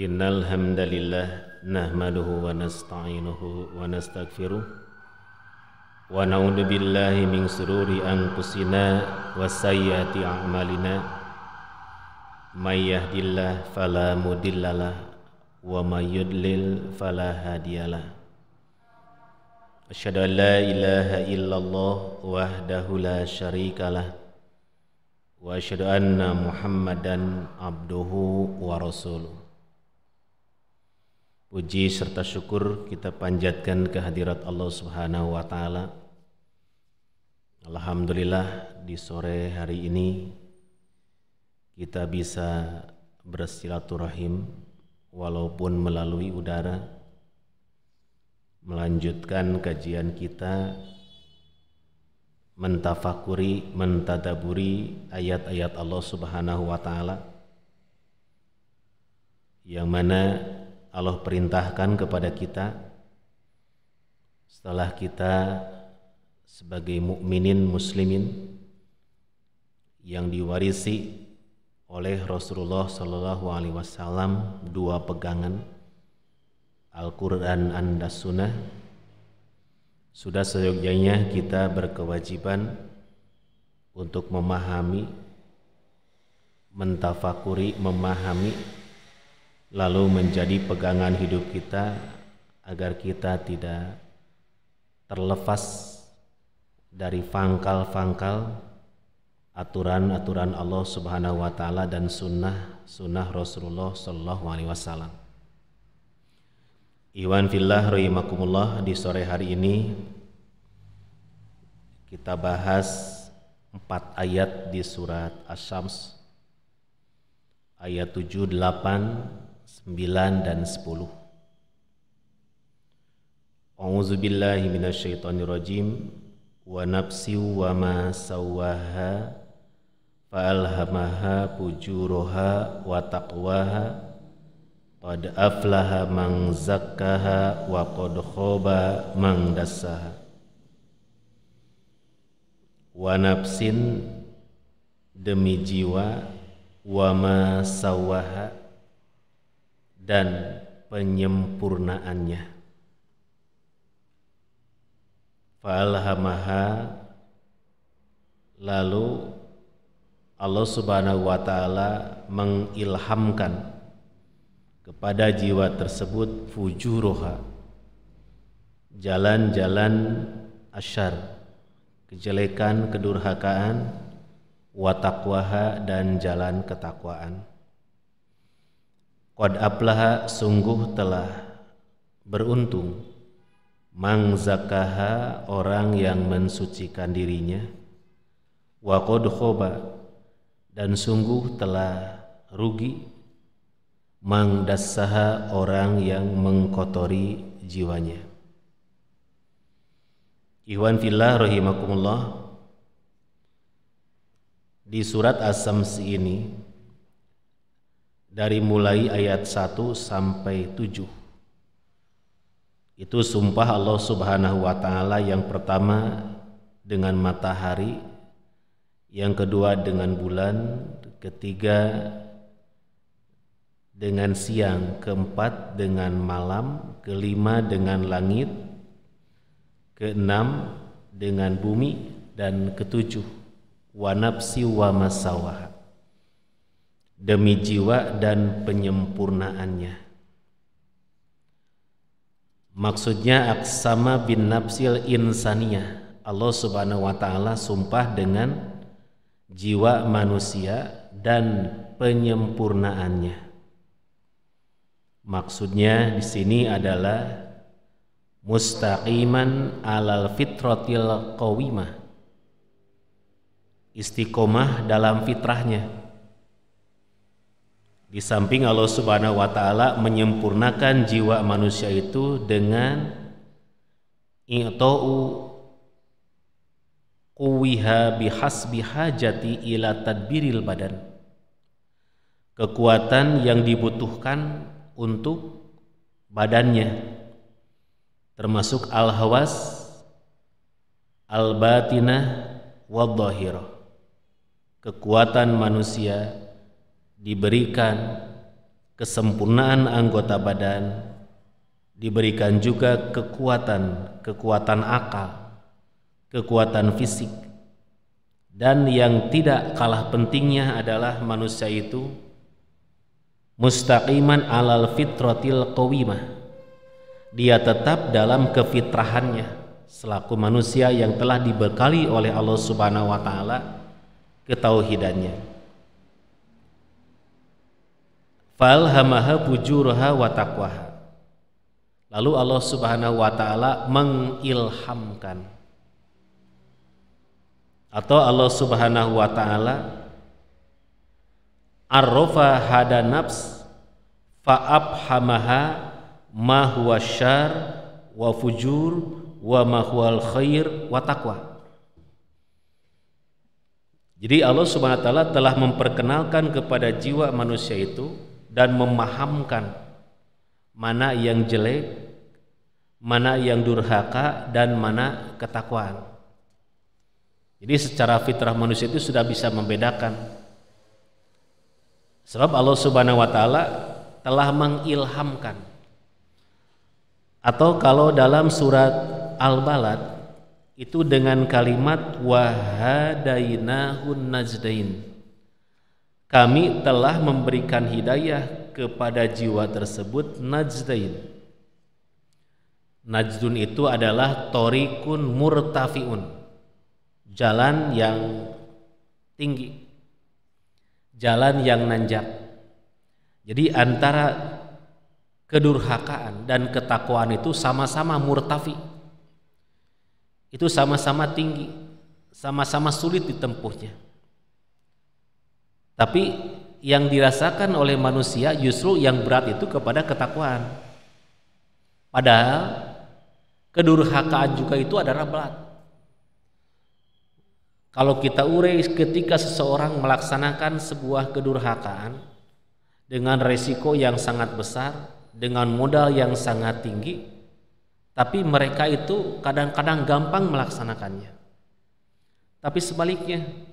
Innal hamdalillah nahmaduhu wa nasta'inuhu wa nastaghfiruh wa na'udzu billahi min shururi anfusina wa sayyiati a'malina may yahdihillahu fala mudhillalah wa may yudlil fala hadiyalah. Asyhadu an la ilaha illallah wahdahu la syarikalah wa asyhadu anna Muhammadan abduhu wa rasuluh. Puji serta syukur kita panjatkan kehadirat Allah Subhanahu wa taala. Alhamdulillah di sore hari ini kita bisa bersilaturahim walaupun melalui udara, melanjutkan kajian kita, mentafakuri, mentadaburi ayat-ayat Allah Subhanahu wa taala yang mana Allah perintahkan kepada kita setelah kita sebagai mukminin muslimin yang diwarisi oleh Rasulullah sallallahu alaihi wasallam dua pegangan Al-Qur'an dan Sunnah, sudah seyogyanya kita berkewajiban untuk memahami, mentafakuri, memahami, lalu menjadi pegangan hidup kita agar kita tidak terlepas dari fangkal-fangkal aturan-aturan Allah Subhanahu wa taala dan sunnah Rasulullah sallallahu alaihi wasallam. Iwan fillah rahimakumullah, di sore hari ini kita bahas 4 ayat di surat Asy-Syams, ayat 7, 8, 9 dan 10. A'udzubillahi minasyaitonirrajim. Wa nafsi wa ma sawwaha fa'alhamaha fujuraha wa taqwaha qad aflaha man zakkaha wa qad khaba man dassaha. Wa nafsin, demi jiwa, wa ma sawwaha, dan penyempurnaannya, fa'alhamaha, lalu Allah Subhanahu wa taala mengilhamkan kepada jiwa tersebut fujuroha, jalan-jalan asyar, kejelekan, kedurhakaan, wa taqwaha, dan jalan ketakwaan. Qad aflaha, sungguh telah beruntung, mang zakaha, orang yang mensucikan dirinya, wa qad khoba, dan sungguh telah rugi, mang dassaha, orang yang mengkotori jiwanya. Ikhwan fillah rahimakumullah, di surat Asy-Syams ini dari mulai ayat 1 sampai 7 itu sumpah Allah Subhanahu wa taala, yang pertama dengan matahari, yang kedua dengan bulan, ketiga dengan siang, keempat dengan malam, kelima dengan langit, keenam dengan bumi, dan ketujuh wa nafsi wa masawaha, demi jiwa dan penyempurnaannya. Maksudnya aqsama bin nafsil insaniyah, Allah Subhanahu wa taala sumpah dengan jiwa manusia dan penyempurnaannya. Maksudnya di sini adalah mustaqiman alal fitratil qawimah, istiqomah dalam fitrahnya. Di samping Allah Subhanahu wa taala menyempurnakan jiwa manusia itu dengan i'ta'u quwiha bihasbi hajati ila tadbiril badan, kekuatan yang dibutuhkan untuk badannya, termasuk al-hawas, al-batinah, wad-dhahirah. Kekuatan manusia diberikan kesempurnaan anggota badan, diberikan juga kekuatan akal, kekuatan fisik, dan yang tidak kalah pentingnya adalah manusia itu mustaqiman alal fitratil qawimah. Dia tetap dalam kefitrahannya selaku manusia yang telah dibekali oleh Allah Subhanahu wa taala ketauhidannya. Falhamaha fujuraha wa taqwaha. Lalu Allah Subhanahu wa taala mengilhamkan, atau Allah Subhanahu wa taala arrafa hada nafs fa abhamaha ma huwa syarr wa fujur wa ma huwal khair wa taqwa. Jadi Allah Subhanahu wa taala telah memperkenalkan kepada jiwa manusia itu dan memahamkan mana yang jelek, mana yang durhaka, dan mana ketakwaan. Jadi secara fitrah manusia itu sudah bisa membedakan. Sebab Allah Subhanahu wa taala telah mengilhamkan. Atau kalau dalam surat Al-Balad itu dengan kalimat wahadainahun najdain. Kami telah memberikan hidayah kepada jiwa tersebut najdain. Najdun itu adalah thoriqun murtafiun, jalan yang tinggi, jalan yang nanjak. Jadi antara kedurhakaan dan ketakwaan itu sama-sama murtafi, itu sama-sama tinggi, sama-sama sulit ditempuhnya. Tapi yang dirasakan oleh manusia justru yang berat itu kepada ketakwaan. Padahal kedurhakaan juga itu adalah berat. Kalau kita urai, ketika seseorang melaksanakan sebuah kedurhakaan dengan resiko yang sangat besar, dengan modal yang sangat tinggi, tapi mereka itu kadang-kadang gampang melaksanakannya. Tapi sebaliknya,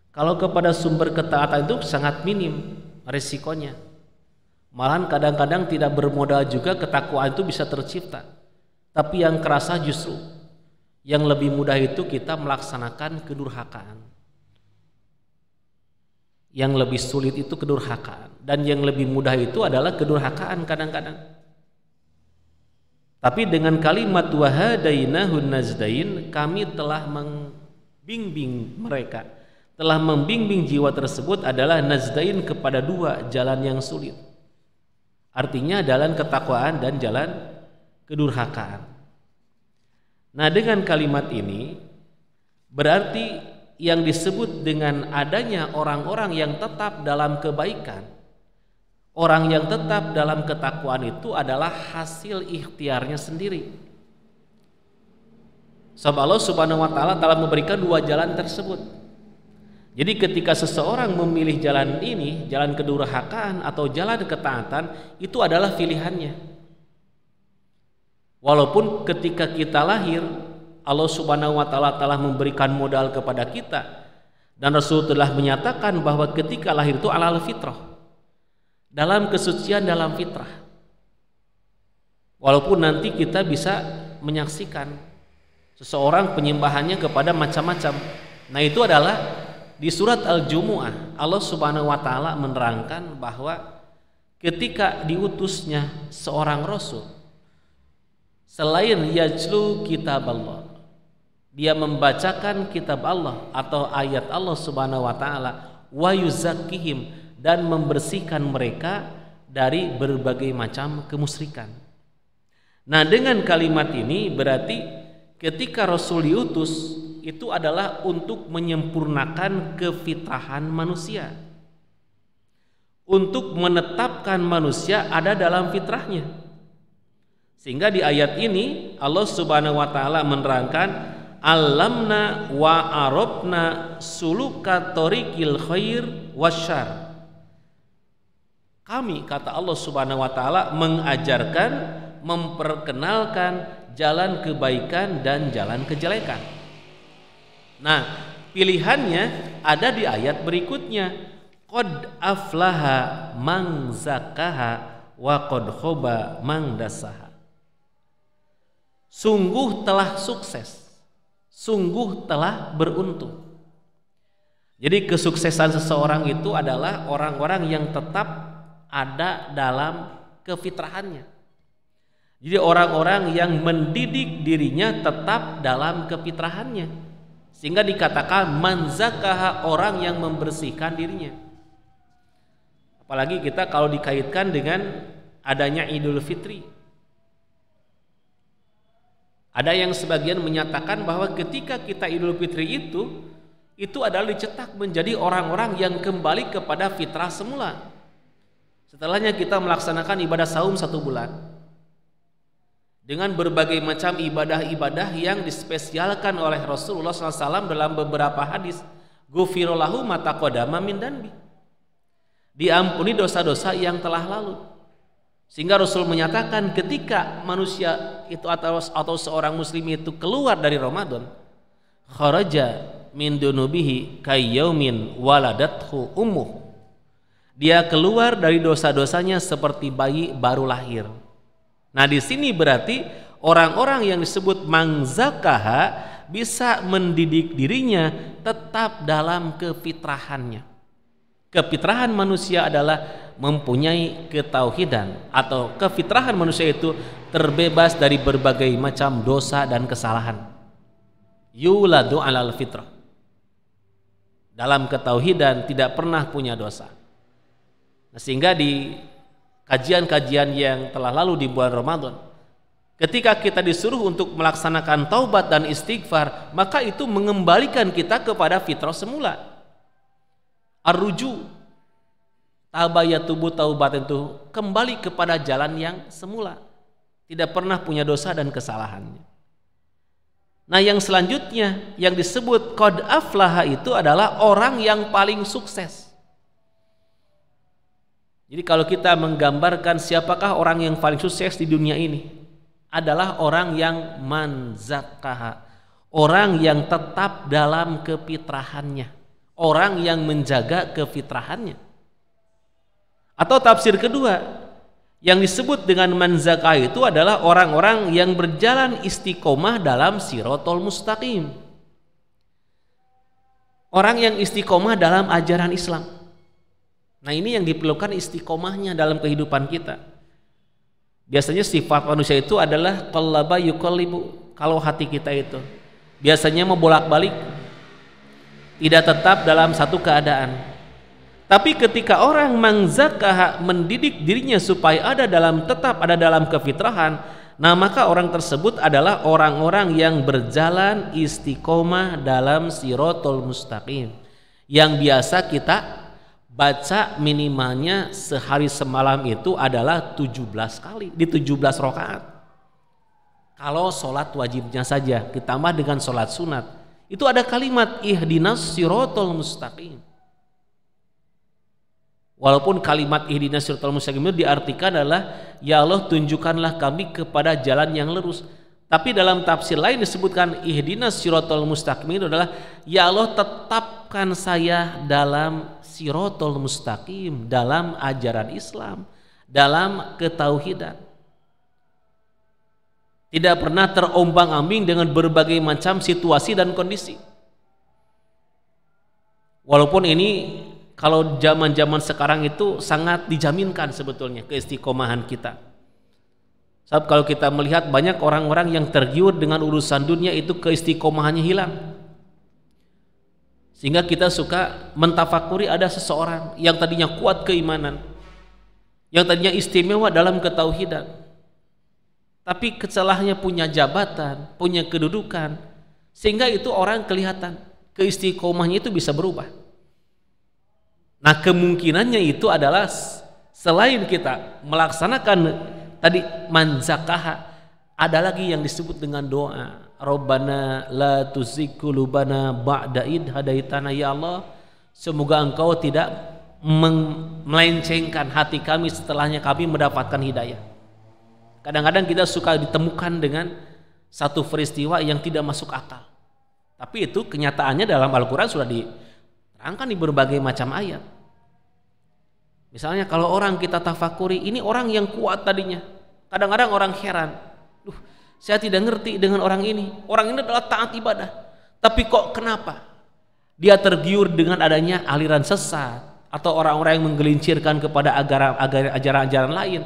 kalau kepada sumber ketaatan itu sangat minim resikonya. Malahan kadang-kadang tidak bermodal juga ketakwaan itu bisa tercipta. Tapi yang kerasa justru yang lebih mudah itu kita melaksanakan kedurhakaan. Yang lebih sulit itu kedurhakaan, dan yang lebih mudah itu adalah kedurhakaan kadang-kadang. Tapi dengan kalimat wahadainahun najdain, kami telah membimbing mereka, telah membimbing jiwa tersebut adalah najdain kepada dua jalan yang sulit. Artinya jalan ketakwaan dan jalan kedurhakaan. Nah, dengan kalimat ini berarti yang disebut dengan adanya orang-orang yang tetap dalam kebaikan, orang yang tetap dalam ketakwaan itu adalah hasil ikhtiarnya sendiri. Sebab Allah Subhanahu wa taala telah memberikan dua jalan tersebut. Jadi ketika seseorang memilih jalan ini, jalan kedurhakaan atau jalan ketaatan, itu adalah pilihannya. Walaupun ketika kita lahir, Allah Subhanahu wa taala telah memberikan modal kepada kita, dan Rasul telah menyatakan bahwa ketika lahir itu alal fitrah, dalam kesucian dalam fitrah. Walaupun nanti kita bisa menyaksikan seseorang penyembahannya kepada macam-macam. Nah, itu adalah di surat Al-Jumu'ah Allah Subhanahu wa taala menerangkan bahwa ketika diutusnya seorang rasul, selain yajlu kitab Allah, dia membacakan kitab Allah atau ayat Allah Subhanahu wa taala, wa yuzakkihim, dan membersihkan mereka dari berbagai macam kemusyrikan. Nah, dengan kalimat ini berarti ketika Rasul diutus itu adalah untuk menyempurnakan kefitrahan manusia, untuk menetapkan manusia ada dalam fitrahnya. Sehingga di ayat ini Allah Subhanahu wa taala menerangkan alamna wa arabna suluka tariqil khair wasyarr. Kami, kata Allah Subhanahu wa taala, mengajarkan, memperkenalkan jalan kebaikan dan jalan kejelekan. Nah, pilihannya ada di ayat berikutnya. qad aflaha man zakkaha wa qad khaba man dassaha. Sungguh telah sukses, sungguh telah beruntung. Jadi kesuksesan seseorang itu adalah orang-orang yang tetap ada dalam kefitrahannya. Jadi orang-orang yang mendidik dirinya tetap dalam kefitrahannya, sehingga dikatakan man zakkaha, orang yang membersihkan dirinya. Apalagi kita kalau dikaitkan dengan adanya Idul Fitri. Ada yang sebagian menyatakan bahwa ketika kita Idul Fitri itu adalah dicetak menjadi orang-orang yang kembali kepada fitrah semula. Setelahnya kita melaksanakan ibadah saum 1 bulan dengan berbagai macam ibadah-ibadah yang dispesialkan oleh Rasulullah SAW dalam beberapa hadis. Ghufira lahu ma taqaddama min danbi, diampuni dosa-dosa yang telah lalu. Sehingga Rasul menyatakan ketika manusia itu atau seorang muslim itu keluar dari Ramadan, kharaja min dunubihi kayyaumin waladathu ummuh, dia keluar dari dosa-dosanya seperti bayi baru lahir. Nah, di sini berarti orang-orang yang disebut man zakkaha bisa mendidik dirinya tetap dalam kefitrahannya. Kefitrahan manusia adalah mempunyai ketauhidan, atau kefitrahan manusia itu terbebas dari berbagai macam dosa dan kesalahan. Yuladu alal fitrah, dalam ketauhidan tidak pernah punya dosa. Nah, sehingga di kajian-kajian yang telah lalu di bulan Ramadan, ketika kita disuruh untuk melaksanakan taubat dan istighfar, maka itu mengembalikan kita kepada fitrah semula. Ar-ruju, tabayatubu taubatan, itu kembali kepada jalan yang semula, tidak pernah punya dosa dan kesalahannya. Nah, yang selanjutnya yang disebut qad aflaha itu adalah orang yang paling sukses. Jadi kalau kita menggambarkan siapakah orang yang paling sukses di dunia ini, adalah orang yang man zakkaha, orang yang tetap dalam kefitrahannya, orang yang menjaga kefitrahannya. Atau tafsir kedua yang disebut dengan man zakkaha itu adalah orang-orang yang berjalan istiqomah dalam siratal mustaqim, orang yang istiqomah dalam ajaran Islam. Nah, ini yang diperlukan istiqomahnya dalam kehidupan kita. Biasanya sifat manusia itu adalah qallaba yuqallibu, kalau hati kita itu biasanya membolak-balik, tidak tetap dalam satu keadaan. Tapi ketika orang man zakkaha mendidik dirinya supaya tetap ada dalam kefitrahan, nah maka orang tersebut adalah orang-orang yang berjalan istiqomah dalam siratal mustaqim, yang biasa kita baca minimalnya sehari semalam itu adalah 17 kali di 17 rakaat. Kalau sholat wajibnya saja ditambah dengan sholat sunat, itu ada kalimat ihdinas siratal mustaqim. Walaupun kalimat ihdinas siratal mustaqim itu diartikan adalah ya Allah tunjukkanlah kami kepada jalan yang lurus. Tapi dalam tafsir lain disebutkan ihdinas siratal mustaqim itu adalah ya Allah tetapkan saya dalam siratal mustaqim, dalam ajaran Islam, dalam ketauhidan. Tidak pernah terombang-ambing dengan berbagai macam situasi dan kondisi. Walaupun ini kalau zaman-zaman sekarang itu sangat dijaminkan sebetulnya keistiqomahan kita. Sebab kalau kita melihat banyak orang-orang yang tergiur dengan urusan dunia itu keistiqomahannya hilang. Sehingga kita suka mentafakuri ada seseorang yang tadinya kuat keimanan, yang tadinya istimewa dalam ketauhidan, tapi kesalahannya punya jabatan, punya kedudukan, sehingga itu orang kelihatan keistiqomahnya itu bisa berubah. Nah, kemungkinannya itu adalah selain kita melaksanakan tadi man zakkaha, ada lagi yang disebut dengan doa. Rabbana la tuzigh qulubana ba'da id hadaitana, ya Allah, semoga Engkau tidak melencengkan hati kami setelahnya kami mendapatkan hidayah. Kadang-kadang kita suka ditemukan dengan satu peristiwa yang tidak masuk akal, tapi itu kenyataannya dalam Al-Quran sudah diterangkan di berbagai macam ayat. Misalnya kalau orang kita tafakuri, ini orang yang kuat tadinya. Kadang-kadang orang heran, saya tidak ngerti dengan orang ini. Orang ini adalah taat ibadah, tapi kok kenapa dia tergiur dengan adanya aliran sesat atau orang-orang yang menggelincirkan kepada ajaran-ajaran lain,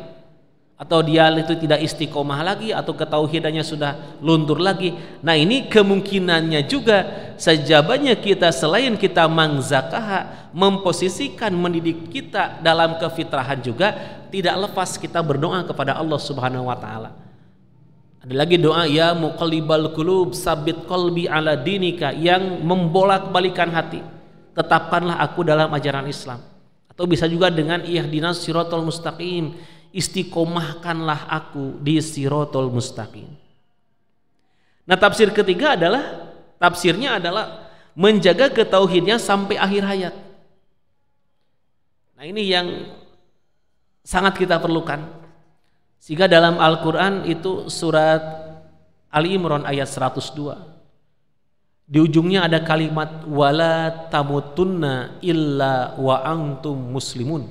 atau dia itu tidak istiqomah lagi atau ketauhidannya sudah luntur lagi. Nah, ini kemungkinannya juga sejabanya kita selain kita mangzakaha, memposisikan mendidik kita dalam kefitrahan juga, tidak lepas kita berdoa kepada Allah Subhanahu wa taala. Ada lagi doa, ya muqallibal qulub sabit qalbi ala dinika, yang membolak-balikan hati, tetapkanlah aku dalam ajaran Islam. Atau bisa juga dengan ihdinas siratal mustaqim, istiqomahkanlah aku di siratal mustaqim. Nah, tafsirnya adalah menjaga ketauhidnya sampai akhir hayat. Nah, ini yang sangat kita perlukan. Sehingga dalam Al-Quran itu surat Ali Imran ayat 102, di ujungnya ada kalimat wala tamutunna illa wa antum muslimun.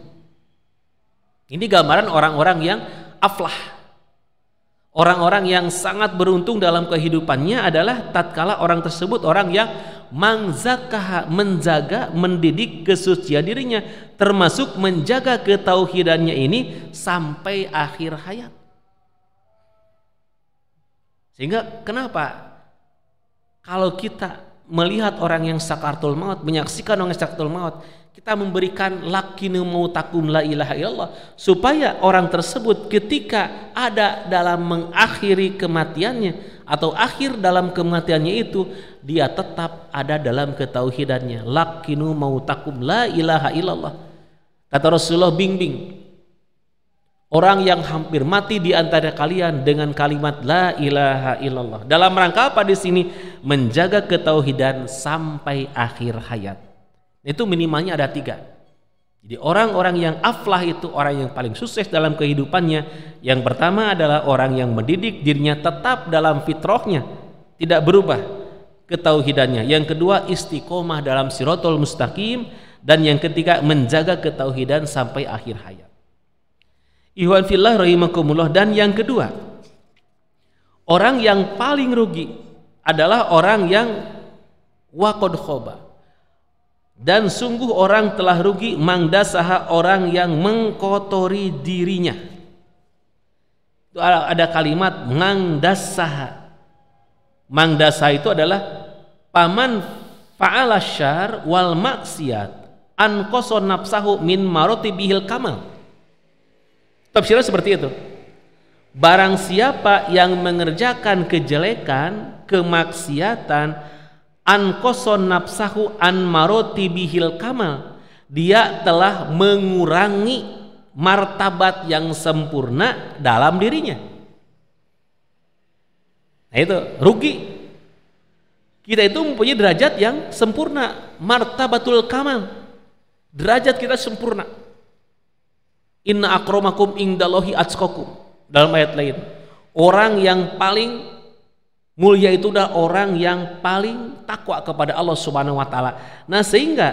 Ini gambaran orang-orang yang aflah, orang-orang yang sangat beruntung dalam kehidupannya adalah tatkala orang tersebut orang yang mangzakaha, menjaga, mendidik kesucian dirinya, termasuk menjaga ketauhidannya ini sampai akhir hayat. Sehingga kenapa kalau kita melihat orang yang sakaratul maut, menyaksikan orang yang sakaratul maut, kita memberikan lakinu mautakum la ilaha illallah, supaya orang tersebut ketika ada dalam mengakhiri kematiannya atau akhir dalam kematiannya itu, dia tetap ada dalam ketauhidannya. Lakinu mautakum la ilaha illallah. Kata Rasulullah, bimbing orang yang hampir mati di antara kalian dengan kalimat la ilaha illallah. Dalam rangka apa di sini? Menjaga ketauhidan sampai akhir hayat. Itu minimalnya ada 3. Jadi orang-orang yang aflah itu orang yang paling sukses dalam kehidupannya. Yang pertama adalah orang yang mendidik dirinya tetap dalam fitrahnya, tidak berubah ketauhidannya. Yang kedua, istiqomah dalam siratal mustaqim. Dan yang ketiga, menjaga ketauhidan sampai akhir hayat. Ikhwan fillah rahimakumullah. Dan yang kedua, orang yang paling rugi adalah orang yang waqad khoba, dan sungguh orang telah rugi mangdasaha, orang yang mengkotori dirinya. Itu ada kalimat mangdasaha. Mangdasaha itu adalah paman fa'ala syar wal maksiat an qaso nafsahu min marotibihil kamal. Tafsirnya seperti itu. Barang siapa yang mengerjakan kejelekan, kemaksiatan, an qason nafsahu an marotibihil kamal, dia telah mengurangi martabat yang sempurna dalam dirinya. Nah, itu rugi. Kita itu mempunyai derajat yang sempurna, martabatul kamal. Derajat kita sempurna. Inna akramakum indallahi atqakum. Dalam ayat lain, orang yang paling mulia itu adalah orang yang paling takwa kepada Allah Subhanahu wa taala. Nah, sehingga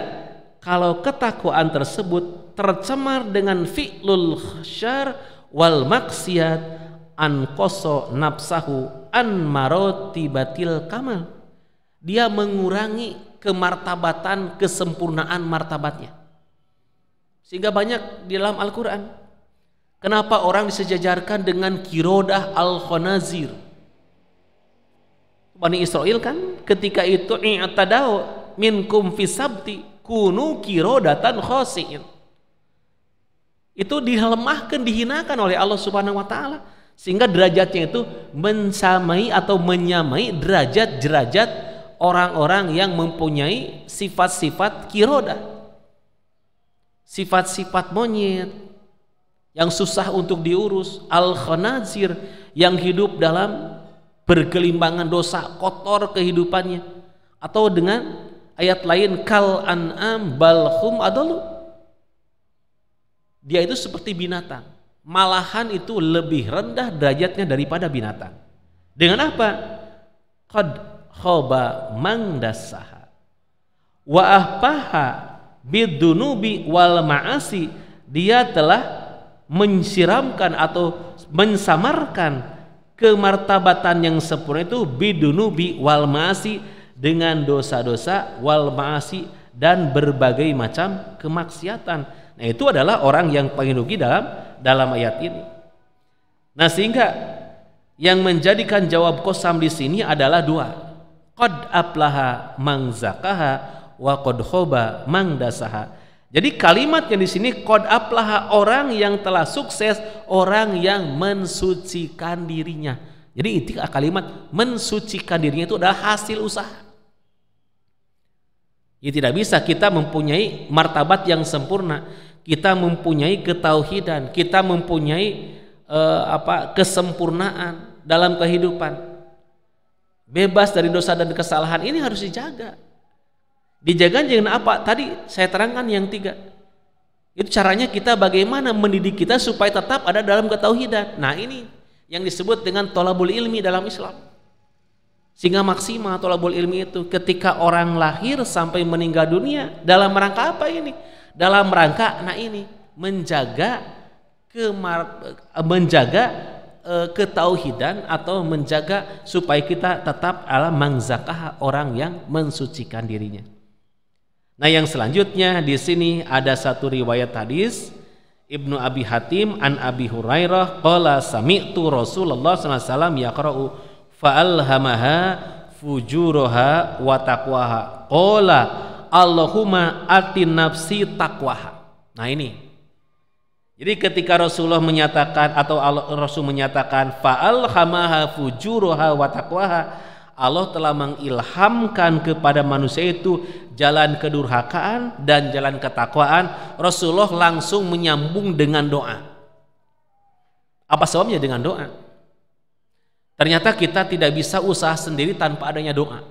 kalau ketakwaan tersebut tercemar dengan fi'lul syar wal maksiat, an qaso nafsahu an marotibatil kamal, dia mengurangi kemartabatan, kesempurnaan martabatnya. Sehingga banyak di dalam Al-Quran, kenapa orang disejajarkan dengan kirodah al-khonazir. Bani Israel kan ketika itu i'tadau minkum fisabti kunu kirodatan khosi'in. Itu dilemahkan, dihinakan oleh Allah Subhanahu wa taala, sehingga derajatnya itu mensamai atau menyamai derajat-derajat orang-orang yang mempunyai sifat-sifat kirodah, sifat-sifat monyet yang susah untuk diurus, al-khanazir yang hidup dalam bergelimbangan dosa, kotor kehidupannya. Atau dengan ayat lain, kal an'am bal hum adalu, dia itu seperti binatang, malahan itu lebih rendah derajatnya daripada binatang. Dengan apa? Qad khaba mangdasaha wa ahpaha bidunubi wal ma'asi, dia telah mensiramkan atau mensamarkan kemartabatan yang sempurna itu bidunubi wal maasi, dengan dosa-dosa wal maasi dan berbagai macam kemaksiatan. Nah, itu adalah orang yang paling rugi dalam ayat ini. Nah, sehingga yang menjadikan jawab qasam di sini adalah dua. Qad aflaha man zakaha wa qad khaba man dasaha. Jadi kalimat yang di sini qad aflaha, orang yang telah sukses, orang yang mensucikan dirinya. Jadi itu kalimat mensucikan dirinya itu adalah hasil usaha. Ya, tidak bisa kita mempunyai martabat yang sempurna, kita mempunyai ketauhidan, kita mempunyai kesempurnaan dalam kehidupan, bebas dari dosa dan kesalahan. Ini harus dijaga. Dijaga dengan apa? Tadi saya terangkan yang 3. Itu caranya kita bagaimana mendidik kita supaya tetap ada dalam ketauhidan. Nah, ini yang disebut dengan thalabul ilmi dalam Islam. Sehingga maksimal thalabul ilmi itu ketika orang lahir sampai meninggal dunia, dalam rangka apa ini? Dalam rangka menjaga ketauhidan atau menjaga supaya kita tetap ala mangzakah, orang yang mensucikan dirinya. Nah, yang selanjutnya di sini ada satu riwayat hadis Ibnu Abi Hatim an Abi Hurairah qala sami'tu Rasulullah sallallahu alaihi wasallam yaqra'u fa'alhamaha fujuraha wa taqwaha qala Allahumma atin nafsi taqwaha. Nah, ini jadi ketika Rasulullah menyatakan atau Rasul menyatakan fa'alhamaha fujuraha wa taqwaha, Allah telah mengilhamkan kepada manusia itu jalan kedurhakaan dan jalan ketakwaan. Rasulullah langsung menyambung dengan doa. Apa sebabnya dengan doa? Ternyata kita tidak bisa usaha sendiri tanpa adanya doa.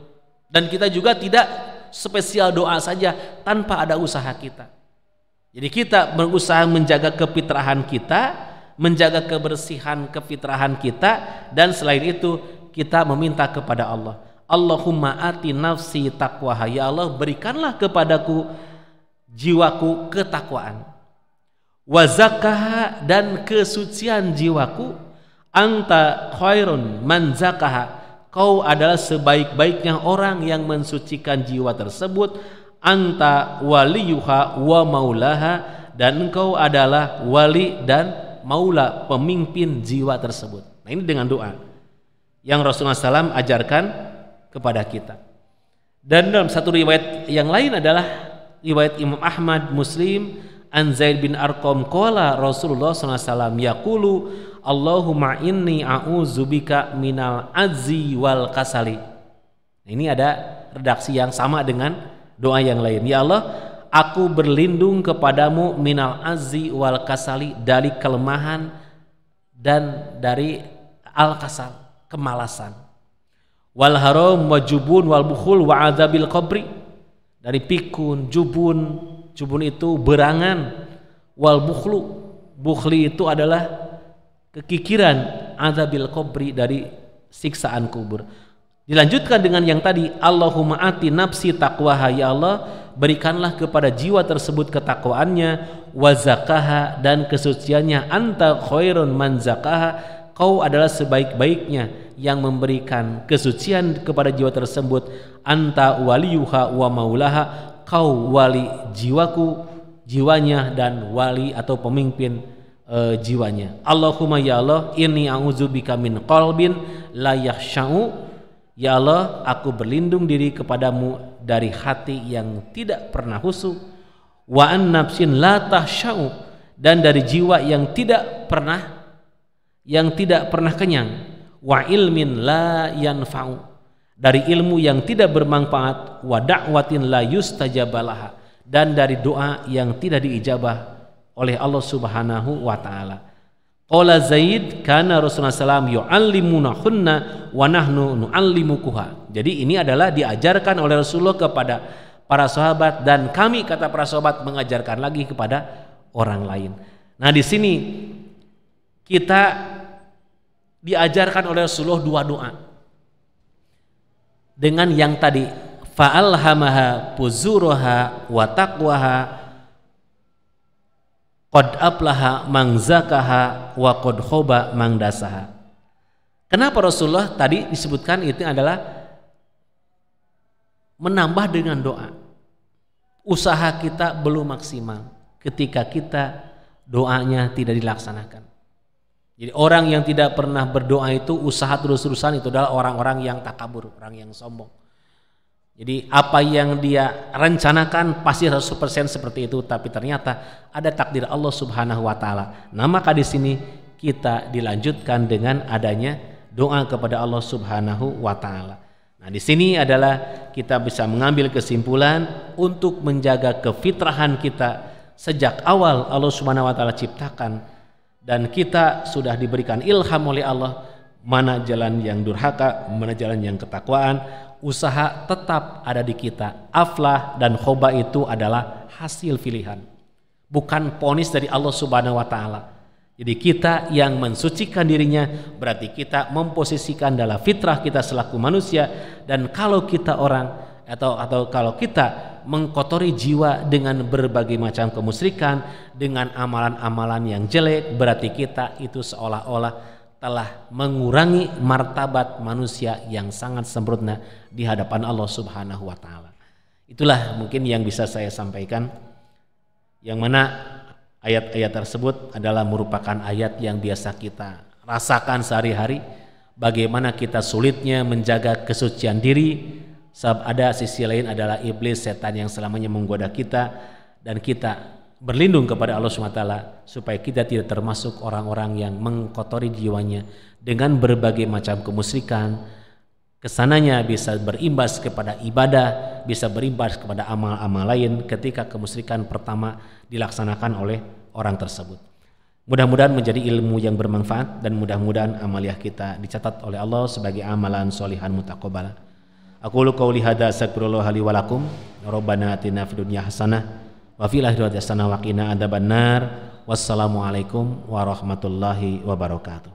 Dan kita juga tidak spesial doa saja tanpa ada usaha kita. Jadi kita berusaha menjaga kefitrahan kita, menjaga kebersihan kefitrahan kita, dan selain itu kita meminta kepada Allah, Allahumma ati nafsi taqwaha, ya Allah berikanlah kepadaku jiwaku ketakwaan, wa zakkaha, dan kesucian jiwaku, anta khairun man zakkaha, kau adalah sebaik-baiknya orang yang mensucikan jiwa tersebut, anta waliyuha wa maulaha, dan engkau adalah wali dan maula, pemimpin jiwa tersebut. Nah, ini dengan doa yang Rasulullah SAW ajarkan kepada kita. Dan dalam satu riwayat yang lain adalah riwayat Imam Ahmad, Muslim, an Zaid bin Arqam qala Rasulullah SAW yaqulu Allahumma inni a'udzubika minal azzi wal kasali. Ini ada redaksi yang sama dengan doa yang lain. Ya Allah, aku berlindung kepadamu minal azzi wal kasali, dari kelemahan dan dari al-kasal, kemalasan. Wal haram wa jubun wal bukhul wa adzabil qabri, dari pikun, jubun itu berangan, wal bukhlu, bukhli itu adalah kekikiran, adzabil qabri, dari siksaan kubur. Dilanjutkan dengan yang tadi, Allahumma ati nafsi taqwaha, ya Allah berikanlah kepada jiwa tersebut ketakwaannya, wa zakaha, dan kesuciannya, anta khairun man zakaha, kau adalah sebaik-baiknya yang memberikan kesucian kepada jiwa tersebut, anta waliyuha wa maulaha, kau wali jiwaku, jiwanya, dan wali atau pemimpin jiwanya. Allahumma ya Allah inni a'udzubika min qalbin la yakhsha'u, ya Allah aku berlindung diri kepadamu dari hati yang tidak pernah khusyuk, wa an nafsin la tahsya'u, dan dari jiwa yang tidak pernah kenyang, wa ilmin la yanfa'u, dari ilmu yang tidak bermanfaat, wa da'watin la yustajabalaha, dan dari doa yang tidak diijabah oleh Allah Subhanahu wa taala. Qala Zaid kana Rasulullah SAW yu'allimunahunna wa nahnu nu'allimukuha. Jadi ini adalah diajarkan oleh Rasulullah kepada para sahabat, dan kami, kata para sahabat, mengajarkan lagi kepada orang lain. Nah, di sini kita diajarkan oleh Rasulullah dua doa dengan yang tadi fa'alhamaha fujuraha wa taqwaha, qad aflaha man zakaha wa qad khaba man dasaha. Kenapa Rasulullah tadi disebutkan itu adalah menambah dengan doa. Usaha kita belum maksimal ketika kita doanya tidak dilaksanakan. Jadi orang yang tidak pernah berdoa itu usaha terus-terusan itu adalah orang-orang yang takabur, orang yang sombong. Jadi apa yang dia rencanakan pasti 100% seperti itu, tapi ternyata ada takdir Allah Subhanahu wa taala. Nah, maka di sini kita dilanjutkan dengan adanya doa kepada Allah Subhanahu wa taala. Nah, di sini adalah kita bisa mengambil kesimpulan untuk menjaga kefitrahan kita sejak awal Allah Subhanahu wa taala ciptakan. Dan kita sudah diberikan ilham oleh Allah mana jalan yang durhaka, mana jalan yang ketakwaan. Usaha tetap ada di kita. Aflah dan khoba itu adalah hasil pilihan, bukan ponis dari Allah Subhanahu wa taala. Jadi kita yang mensucikan dirinya, berarti kita memposisikan dalam fitrah kita selaku manusia. Dan kalau kita orang atau kalau kita mengkotori jiwa dengan berbagai macam kemusyrikan, dengan amalan-amalan yang jelek, berarti kita itu seolah-olah telah mengurangi martabat manusia yang sangat sempurna di hadapan Allah Subhanahu wa taala. Itulah mungkin yang bisa saya sampaikan, yang mana ayat-ayat tersebut adalah merupakan ayat yang biasa kita rasakan sehari-hari, bagaimana kita sulitnya menjaga kesucian diri. Sebab ada sisi lain adalah iblis, setan yang selamanya menggoda kita, dan kita berlindung kepada Allah SWT supaya kita tidak termasuk orang-orang yang mengkotori jiwanya dengan berbagai macam kemusyrikan. Kesananya bisa berimbas kepada ibadah, bisa berimbas kepada amal-amal lain ketika kemusyrikan pertama dilaksanakan oleh orang tersebut. Mudah-mudahan menjadi ilmu yang bermanfaat, dan mudah-mudahan amaliah kita dicatat oleh Allah sebagai amalan sholihan mutaqabbalah. Aqulu qouli hadza astaghfirullah li wa lakum. Rabbana atina fid dunya hasanah wa fil akhirati hasanah wa qina adzabannar. Wassalamualaikum warahmatullahi wabarakatuh.